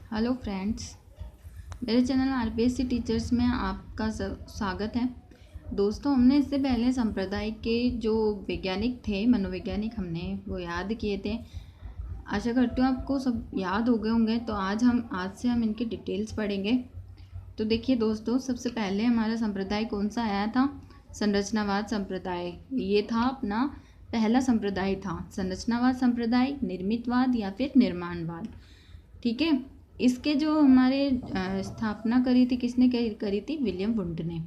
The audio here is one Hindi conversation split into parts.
हेलो फ्रेंड्स, मेरे चैनल आरपीएससी टीचर्स में आपका स्वागत है। दोस्तों, हमने इससे पहले संप्रदाय के जो वैज्ञानिक थे, मनोवैज्ञानिक, हमने वो याद किए थे। आशा करती हूँ आपको सब याद हो गए होंगे। तो आज से हम इनके डिटेल्स पढ़ेंगे। तो देखिए दोस्तों, सबसे पहले हमारा संप्रदाय कौन सा आया था? संरचनावाद संप्रदाय। ये था अपना पहला संप्रदाय था। संरचनावाद संप्रदाय, निर्मितवाद या फिर निर्माणवाद। ठीक है। इसके जो हमारे स्थापना करी थी, किसने करी थी? विलियम वुंट ने।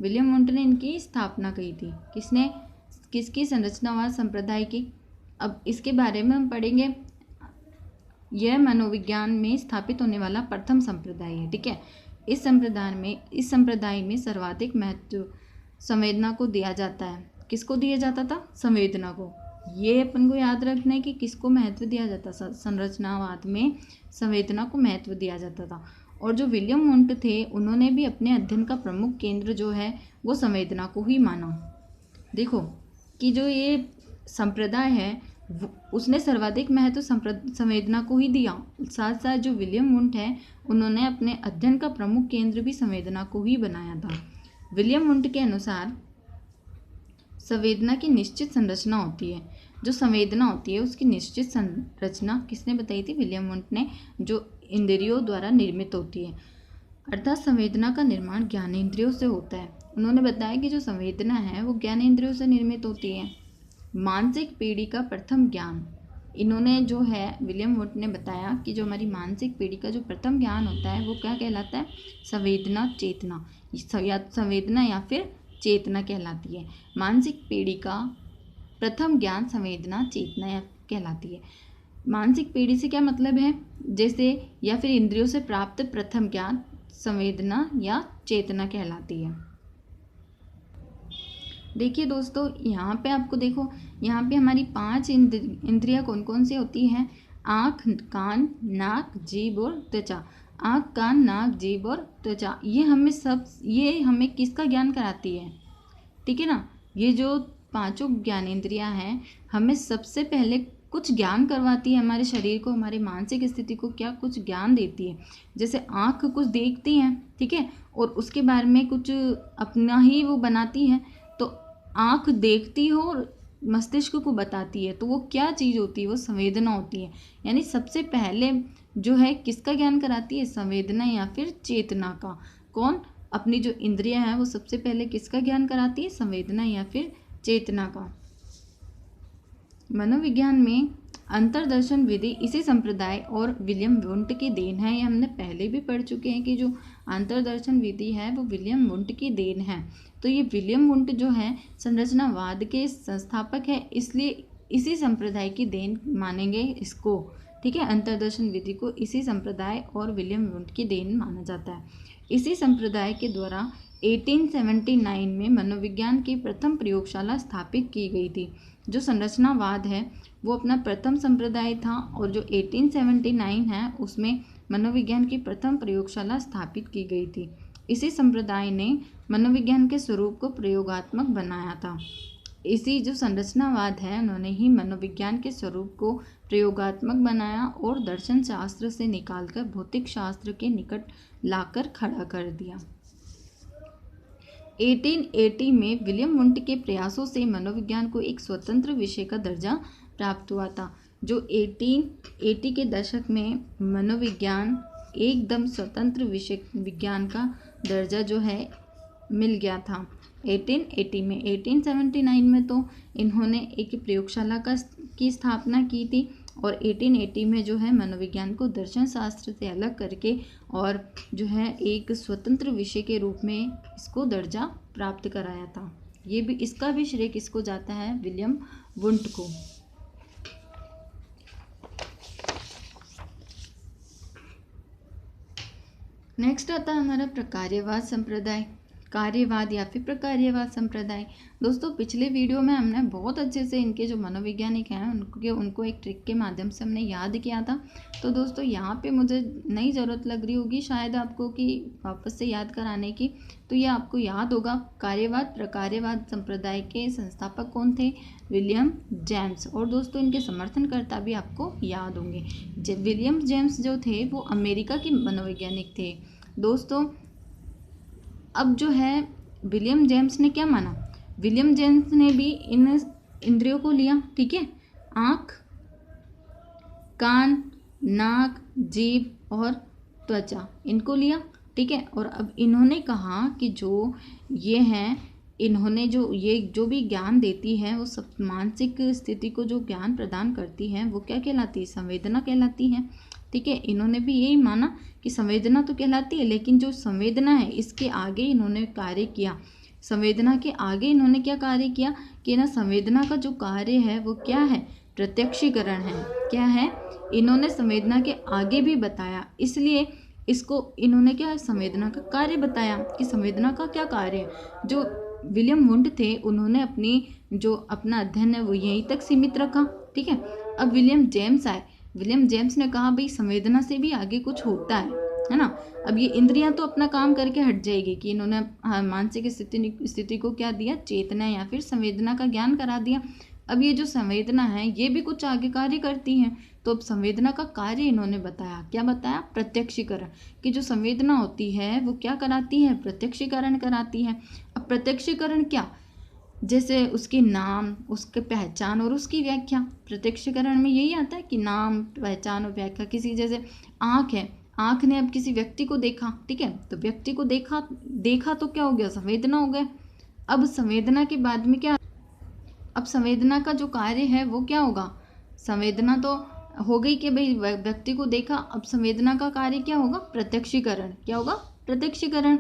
विलियम वुंट ने इनकी स्थापना की थी। किसने? किसकी? संरचनावाद संप्रदाय की। अब इसके बारे में हम पढ़ेंगे। यह मनोविज्ञान में स्थापित होने वाला प्रथम संप्रदाय है। ठीक है। इस संप्रदाय में सर्वाधिक महत्व संवेदना को दिया जाता है। किसको दिया जाता था? संवेदना को। ये अपन को याद रखना है कि किसको महत्व दिया जाता था। संरचनावाद में संवेदना को महत्व दिया जाता था। और जो विलियम वुंट थे, उन्होंने भी अपने अध्ययन का प्रमुख केंद्र जो है वो संवेदना को ही माना। देखो कि जो ये संप्रदाय है उसने सर्वाधिक महत्व संवेदना को ही दिया। साथ साथ जो विलियम वुंट है, उन्होंने अपने अध्ययन का प्रमुख केंद्र भी संवेदना को ही बनाया था। विलियम वुंट के अनुसार संवेदना की निश्चित संरचना होती है। जो संवेदना होती है उसकी निश्चित संरचना किसने बताई थी? विलियम वुंट ने। जो इंद्रियों द्वारा निर्मित होती है, अर्थात संवेदना का निर्माण ज्ञानेंद्रियों से होता है। उन्होंने बताया कि जो संवेदना है वो ज्ञानेंद्रियों से निर्मित होती है। मानसिक पीढ़ी का प्रथम ज्ञान, इन्होंने जो है विलियम वुंट ने बताया कि जो हमारी मानसिक पीढ़ी का जो प्रथम ज्ञान होता है वो क्या कहलाता है? संवेदना चेतना, या संवेदना या फिर चेतना कहलाती है। मानसिक पीढ़ी का प्रथम ज्ञान संवेदना चेतना कहलाती है। मानसिक पीढ़ी से क्या मतलब है? जैसे या फिर इंद्रियों से प्राप्त प्रथम ज्ञान संवेदना या चेतना कहलाती है। देखिए दोस्तों, यहाँ पे आपको देखो, यहाँ पे हमारी 5 इंद्रियां कौन कौन सी होती हैं? आँख, कान, नाक, जीभ और त्वचा। आँख, कान, नाक, जीभ और त्वचा, ये हमें किसका ज्ञान कराती है? ठीक है ना। ये जो 5 ज्ञानेंद्रियां हैं, हमें सबसे पहले कुछ ज्ञान करवाती है। हमारे शरीर को, हमारी मानसिक स्थिति को क्या कुछ ज्ञान देती है। जैसे आँख कुछ देखती हैं, ठीक है, और उसके बारे में कुछ अपना ही वो बनाती है। तो आँख देखती हो और मस्तिष्क को बताती है, तो वो क्या चीज़ होती है? वो संवेदना होती है। यानी सबसे पहले जो है किसका ज्ञान कराती है? संवेदना या फिर चेतना का। कौन? अपनी जो इंद्रियां हैं वो सबसे पहले किसका ज्ञान कराती है? संवेदना या फिर चेतना का। मनोविज्ञान में अंतर्दर्शन विधि इसी संप्रदाय और विलियम वुंट की देन है। ये हमने पहले भी पढ़ चुके हैं कि जो अंतर्दर्शन विधि है वो विलियम वुंट की देन है। तो ये विलियम वुंट जो है संरचनावाद के संस्थापक है, इसलिए इसी संप्रदाय की देन मानेंगे इसको। ठीक है। अंतर्दर्शन विधि को इसी संप्रदाय और विलियम वुंट की देन माना जाता है। इसी संप्रदाय के द्वारा 1879 में मनोविज्ञान की प्रथम प्रयोगशाला स्थापित की गई थी। जो संरचनावाद है वो अपना प्रथम संप्रदाय था, और जो 1879 है उसमें मनोविज्ञान की प्रथम प्रयोगशाला स्थापित की गई थी। इसी संप्रदाय ने मनोविज्ञान के स्वरूप को प्रयोगात्मक बनाया था। इसी जो संरचनावाद है, उन्होंने ही मनोविज्ञान के स्वरूप को प्रयोगात्मक बनाया और दर्शन शास्त्र से निकालकर भौतिक शास्त्र के निकट लाकर खड़ा कर दिया। 1880 में विलियम वुंट के प्रयासों से मनोविज्ञान को एक स्वतंत्र विषय का दर्जा प्राप्त हुआ था। जो 1880 के दशक में मनोविज्ञान एकदम स्वतंत्र विषय विज्ञान का दर्जा जो है मिल गया था 1880 में। 1879 में तो इन्होंने एक प्रयोगशाला की स्थापना की थी, और 1880 में जो है मनोविज्ञान को दर्शन शास्त्र से अलग करके और जो है एक स्वतंत्र विषय के रूप में इसको दर्जा प्राप्त कराया था। ये भी, इसका भी श्रेय किसको जाता है? विलियम वुंट को। नेक्स्ट आता है हमारा प्रकार्यवाद संप्रदाय। कार्यवाद या फिर प्रकार्यवाद संप्रदाय। दोस्तों पिछले वीडियो में हमने बहुत अच्छे से इनके जो मनोवैज्ञानिक हैं उनको एक ट्रिक के माध्यम से हमने याद किया था। तो दोस्तों यहाँ पे मुझे नई ज़रूरत लग रही होगी शायद आपको कि वापस से याद कराने की। तो ये आपको याद होगा, कार्यवाद प्रकार्यवाद संप्रदाय के संस्थापक कौन थे? William James. और दोस्तों इनके समर्थनकर्ता भी आपको याद होंगे। विलियम जेम्स जो थे वो अमेरिका के मनोवैज्ञानिक थे। दोस्तों अब जो है विलियम जेम्स ने क्या माना? विलियम जेम्स ने भी इन इंद्रियों को लिया, ठीक है, आँख, कान, नाक, जीभ और त्वचा, इनको लिया, ठीक है। और अब इन्होंने कहा कि जो ये हैं, इन्होंने जो भी ज्ञान देती है वो सब मानसिक स्थिति को जो ज्ञान प्रदान करती है वो क्या कहलाती है? संवेदना कहलाती है, ठीक है। इन्होंने भी यही माना कि संवेदना तो कहलाती है, लेकिन जो संवेदना है इसके आगे इन्होंने कार्य किया। संवेदना के आगे इन्होंने क्या कार्य किया कि ना संवेदना का जो कार्य है वो क्या है? प्रत्यक्षीकरण है। क्या है? इन्होंने संवेदना के आगे भी बताया, इसलिए इसको इन्होंने क्या संवेदना का कार्य बताया कि संवेदना का क्या कार्य है। जो विलियम वुंड थे उन्होंने अपना अध्ययन है वो यहीं तक सीमित रखा, ठीक है। अब विलियम जेम्स आए। विलियम जेम्स ने कहा भाई संवेदना से भी आगे कुछ होता है ना। अब ये इंद्रियां तो अपना काम करके हट जाएगी कि इन्होंने मानसिक स्थिति को क्या दिया? चेतना या फिर संवेदना का ज्ञान करा दिया। अब ये जो संवेदना है ये भी कुछ आगे कार्य करती हैं। तो अब संवेदना का कार्य इन्होंने बताया। क्या बताया? प्रत्यक्षीकरण। कि जो संवेदना होती है वो क्या कराती है? प्रत्यक्षीकरण कराती है। अब प्रत्यक्षीकरण क्या? जैसे उसके नाम, उसके पहचान और उसकी व्याख्या। प्रत्यक्षीकरण में यही आता है कि नाम, पहचान और व्याख्या। किसी जैसे आँख है, आँख ने अब किसी व्यक्ति को देखा, ठीक है, तो व्यक्ति को देखा तो क्या हो गया? संवेदना हो गया। अब संवेदना के बाद में क्या? अब संवेदना का जो कार्य है वो क्या होगा? संवेदना तो हो गई कि भाई व्यक्ति को देखा। अब संवेदना का कार्य क्या होगा? प्रत्यक्षीकरण। क्या होगा? प्रत्यक्षीकरण।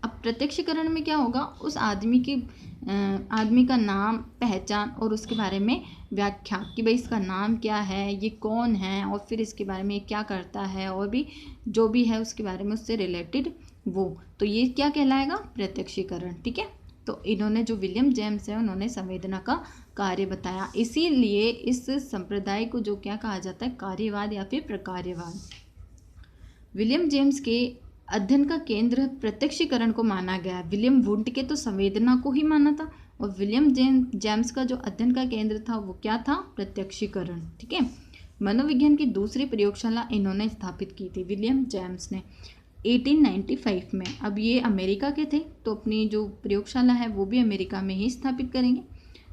अब प्रत्यक्षीकरण में क्या होगा? उस आदमी का नाम, पहचान और उसके बारे में व्याख्या कि भाई इसका नाम क्या है, ये कौन है, और फिर इसके बारे में क्या करता है, और भी जो भी है उसके बारे में उससे रिलेटेड वो। तो ये क्या कहलाएगा? प्रत्यक्षीकरण, ठीक है। तो इन्होंने जो विलियम जेम्स है उन्होंने संवेदना का कार्य बताया। इसीलिए इस संप्रदाय को जो क्या कहा जाता है? कार्यवाद या फिर प्रकार्यवाद। विलियम जेम्स के अध्ययन का केंद्र प्रत्यक्षीकरण को माना गया। विलियम वुंड के तो संवेदना को ही माना था, और विलियम जेम्स का जो अध्ययन का केंद्र था वो क्या था? प्रत्यक्षीकरण, ठीक है। मनोविज्ञान की दूसरी प्रयोगशाला इन्होंने स्थापित की थी विलियम जेम्स ने 1895 में। अब ये अमेरिका के थे तो अपनी जो प्रयोगशाला है वो भी अमेरिका में ही स्थापित करेंगे।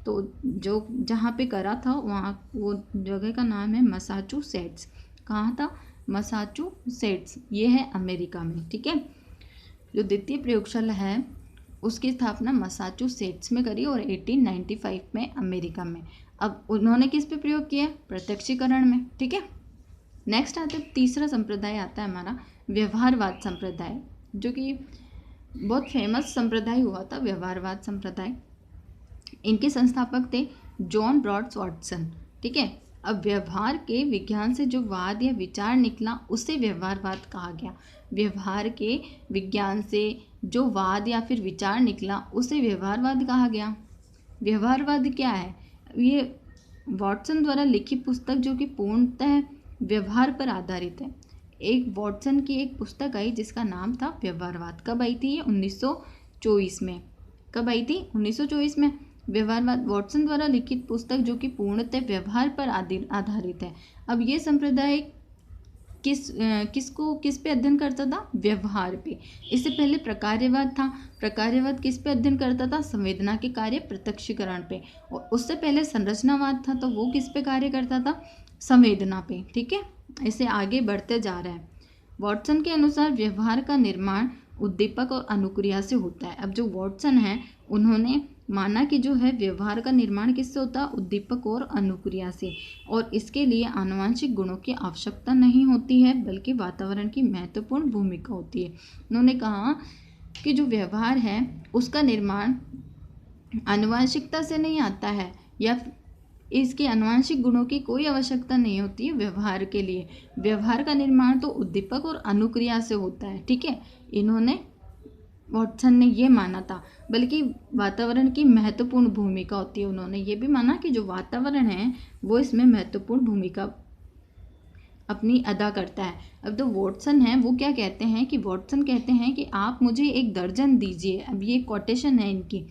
तो जो जहाँ पे करा था वहाँ वो जगह का नाम है मसाचुसेट्स। कहाँ था? मसाचुसेट्स, ये है अमेरिका में, ठीक है। जो द्वितीय प्रयोगशाला है उसकी स्थापना मसाचुसेट्स में करी और 1895 में अमेरिका में। अब उन्होंने किस पे प्रयोग किया? प्रत्यक्षीकरण में, ठीक है। नेक्स्ट आता है तीसरा संप्रदाय आता है हमारा व्यवहारवाद संप्रदाय, जो कि बहुत फेमस संप्रदाय हुआ था व्यवहारवाद संप्रदाय। इनके संस्थापक थे जॉन ब्रॉड्स वॉटसन, ठीक है। अब व्यवहार के विज्ञान से जो वाद या विचार निकला उसे व्यवहारवाद कहा गया। व्यवहार के विज्ञान से जो वाद या फिर विचार निकला उसे व्यवहारवाद कहा गया। व्यवहारवाद क्या है? ये वॉटसन द्वारा लिखित पुस्तक जो कि पूर्णतः व्यवहार पर आधारित है। एक वॉटसन की एक पुस्तक आई जिसका नाम था व्यवहारवाद। कब आई थी ये? 1924 में। कब आई थी? 1924 में। व्यवहारवाद वॉटसन द्वारा लिखित पुस्तक जो कि पूर्णतः व्यवहार पर आधारित है। अब ये संप्रदाय किस पे अध्ययन करता था? व्यवहार पे। इससे पहले प्रकार्यवाद था। प्रकार्यवाद किस पे अध्ययन करता था? संवेदना के कार्य प्रत्यक्षीकरण पे। और उससे पहले संरचनावाद था, तो वो किस पे कार्य करता था? संवेदना पे, ठीक है। इसे आगे बढ़ते जा रहा है। वॉटसन के अनुसार व्यवहार का निर्माण उद्दीपक और अनुक्रिया से होता है। अब जो वॉटसन है उन्होंने माना कि जो है व्यवहार का निर्माण किससे होता है? उद्दीपक और अनुक्रिया से, और इसके लिए आनुवंशिक गुणों की आवश्यकता नहीं होती है बल्कि वातावरण की महत्वपूर्ण भूमिका होती है। उन्होंने कहा कि जो व्यवहार है उसका निर्माण आनुवंशिकता से नहीं आता है, या इसके आनुवंशिक गुणों की कोई आवश्यकता नहीं होती है व्यवहार के लिए। व्यवहार का निर्माण तो उद्दीपक और अनुक्रिया से होता है। ठीक है, इन्होंने वॉटसन ने ये माना था। बल्कि वातावरण की महत्वपूर्ण भूमिका होती है, उन्होंने ये भी माना कि जो वातावरण है वो इसमें महत्वपूर्ण भूमिका अपनी अदा करता है। अब जो वॉटसन है वो क्या कहते हैं कि वॉटसन कहते हैं कि आप मुझे एक दर्जन दीजिए। अब ये कोटेशन है इनकी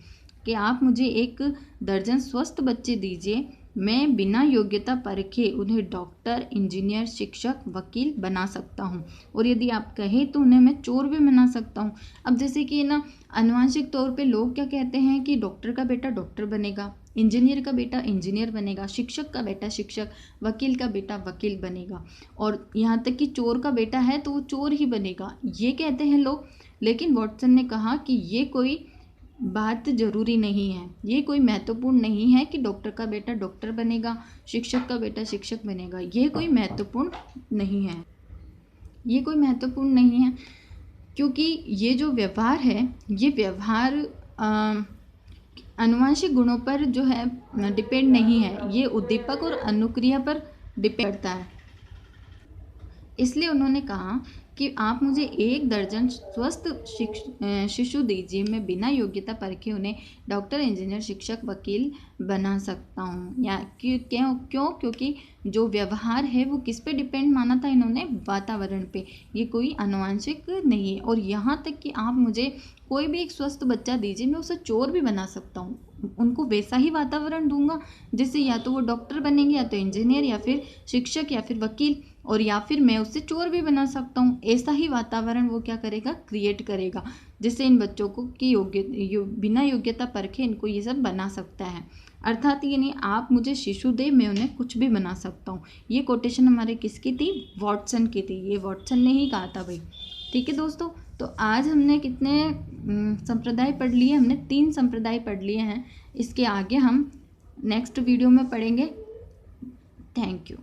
कि आप मुझे एक दर्जन स्वस्थ बच्चे दीजिए, मैं बिना योग्यता परखे उन्हें डॉक्टर, इंजीनियर, शिक्षक, वकील बना सकता हूँ, और यदि आप कहें तो उन्हें मैं चोर भी बना सकता हूँ। अब जैसे कि ना आनुवंशिक तौर पे लोग क्या कहते हैं कि डॉक्टर का बेटा डॉक्टर बनेगा, इंजीनियर का बेटा इंजीनियर बनेगा, शिक्षक का बेटा शिक्षक, वकील का बेटा वकील बनेगा, और यहाँ तक कि चोर का बेटा है तो वो चोर ही बनेगा, ये कहते हैं लोग। लेकिन वॉटसन ने कहा कि ये कोई बात जरूरी नहीं है, ये कोई महत्वपूर्ण नहीं है कि डॉक्टर का बेटा डॉक्टर बनेगा, शिक्षक का बेटा शिक्षक बनेगा, ये कोई महत्वपूर्ण नहीं है, ये कोई महत्वपूर्ण नहीं है। क्योंकि ये जो व्यवहार है ये व्यवहार आनुवंशिक गुणों पर जो है डिपेंड नहीं है, ये उद्दीपक और अनुक्रिया पर डिपेंड करता है। इसलिए उन्होंने कहा कि आप मुझे एक दर्जन स्वस्थ शिशु दीजिए, मैं बिना योग्यता परखे उन्हें डॉक्टर, इंजीनियर, शिक्षक, वकील बना सकता हूँ। या क्योंकि जो व्यवहार है वो किस पे डिपेंड माना था इन्होंने, वातावरण पे, ये कोई आनुवंशिक नहीं है। और यहाँ तक कि आप मुझे कोई भी एक स्वस्थ बच्चा दीजिए, मैं उसे चोर भी बना सकता हूँ, उनको वैसा ही वातावरण दूंगा जिससे या तो वो डॉक्टर बनेंगे, या तो इंजीनियर, या फिर शिक्षक, या फिर वकील, और या फिर मैं उससे चोर भी बना सकता हूँ। ऐसा ही वातावरण वो क्या करेगा, क्रिएट करेगा, जिससे इन बच्चों को की बिना योग्यता परखे इनको ये सब बना सकता है। अर्थात ये नहीं आप मुझे शिशु दे, मैं उन्हें कुछ भी बना सकता हूँ। ये कोटेशन हमारे किसकी थी, वॉटसन की थी, ये वॉटसन ने ही कहा था भाई। ठीक है दोस्तों, तो आज हमने कितने संप्रदाय पढ़ लिए, हमने 3 संप्रदाय पढ़ लिए हैं। इसके आगे हम नेक्स्ट वीडियो में पढ़ेंगे। Thank you.